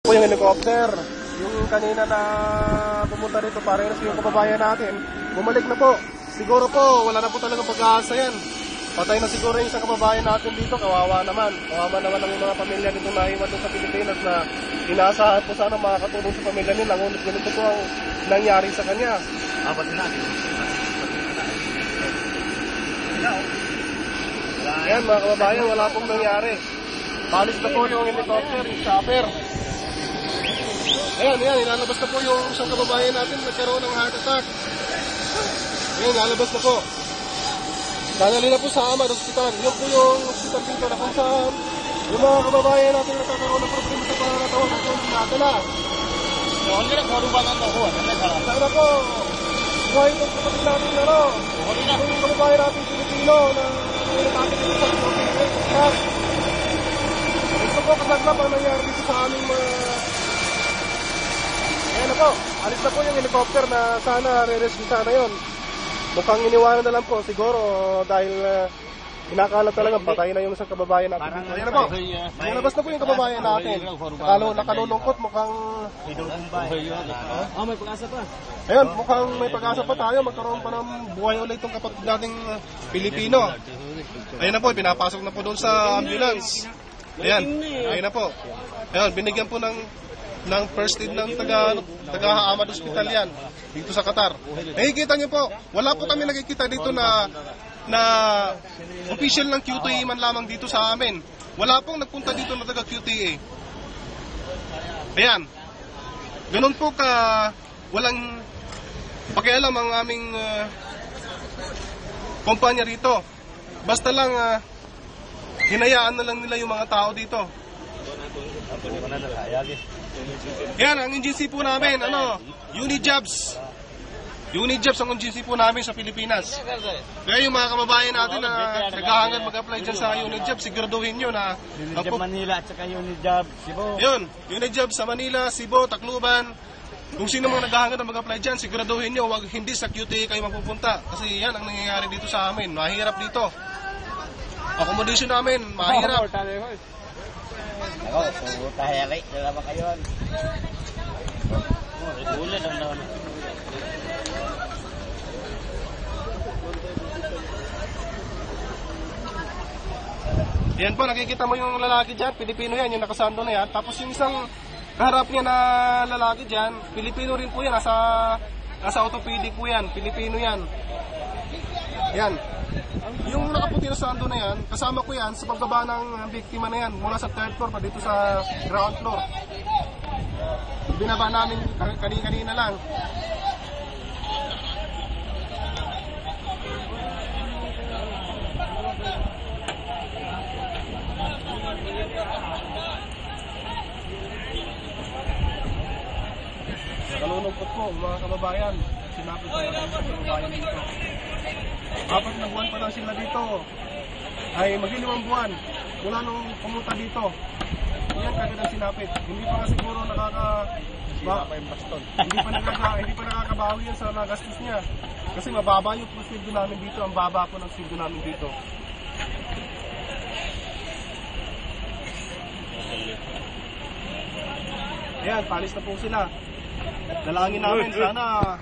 Po yung helicopter, yung kanina na pumunta dito para yung kababayan natin, bumalik na po. Siguro po, wala na po talagang pag-aasa yan. Patay na siguro yung isang kababayan natin dito, kawawa naman. Kawawa naman ang mga pamilya dito na iwan sa Pilipinas na inaasahan po sana makakatulong sa pamilya nila. Ngunit ganito po ang nangyari sa kanya. Ayan mga kababayan, wala pong nangyari. Palis na po yung helicopter, yung chopper. Ayan, ilalabas na po yung isang kababayan natin nagkaroon ng heart attack. Ayan, lalabas na po. Dadali na po sa Ahmad Hospital. Yun po yung hospital dito na kung saan yung mga kababayan natin nagkakaroon ng problema sa pangangatawan at yung dinadala. Sana po, buhay itong kapatid natin yung kababayan natin Pilipino na natin dito sa Pilipinas. Ito po kasaglap ang nangyari dito sa aming mga... Ayan na po, alis na po yung helicopter na sana re-rescue sana yun. Mukhang iniwanan na lang po siguro dahil inakala talaga patay na yung isang kababayan natin. Ayan na po, nalabas na po yung kababayan natin. Nakalulungkot, mukhang... may pag-asa pa. Ayun, mukhang may pag-asa pa tayo. Magkaroon pa ng buhay ulit itong kapatid nating Pilipino. Ayun na po, pinapasok na po doon sa ambulance. Ayan, ayun na po. Ayun, binigyan po ng first aid ng taga-Ahmad Hospital yan dito sa Qatar. Nakikita niyo po, wala po kami nakikita dito na official ng QTE man lamang dito sa amin. Wala pong nagpunta dito na taga-QTE. Ayan. Ganun po walang pakialam ang aming kumpanya rito. Basta lang hinayaan na lang nila yung mga tao dito. Yan, ang agency po namin, Unijobs. Unijobs ang agency po namin sa Pilipinas. Kaya yung mga kababayan natin na naghahangad mag-apply dyan sa Unijobs, siguraduhin nyo na... Unijobs Manila at saka Unijobs Cebu. Yun, Unijobs sa Manila, Cebu, Tacloban. Kung sino mga naghahangad na mag-apply dyan, siguraduhin nyo, hindi sa QTE kayo mapupunta. Kasi yan ang nangyayari dito sa amin. Mahirap dito. Accommodation namin, mahirap. Ako, tahayari, dalawa kayo. Ulan ang naman. Yan po, nakikita mo yung lalaki dyan, Pilipino yan, yung nakasando na yan. Tapos yung isang kaharap niya na lalaki dyan, Pilipino rin po yan, nasa orthopedic po yan, Pilipino yan. Yan. Yung nakaputi na sando na yan, kasama ko yan sa pagbaba ng biktima na yan, mula sa third floor pa dito sa ground floor. Binaba namin kanina lang. Nakalulungkot po mga kababayan. Sinapit na natin sa kababayan dito. 4 na buwan pa lang sila dito. Ay mag-5 buwan mula nung pumunta dito. Yan kagad ang sinapit. Hindi pa nga siguro hindi pa nakakabawi yan sa nagastos niya. Kasi mababa yung sweldo namin dito. Ang baba po ng sweldo namin dito. Ayan, palis na po sila. Dalangin namin sana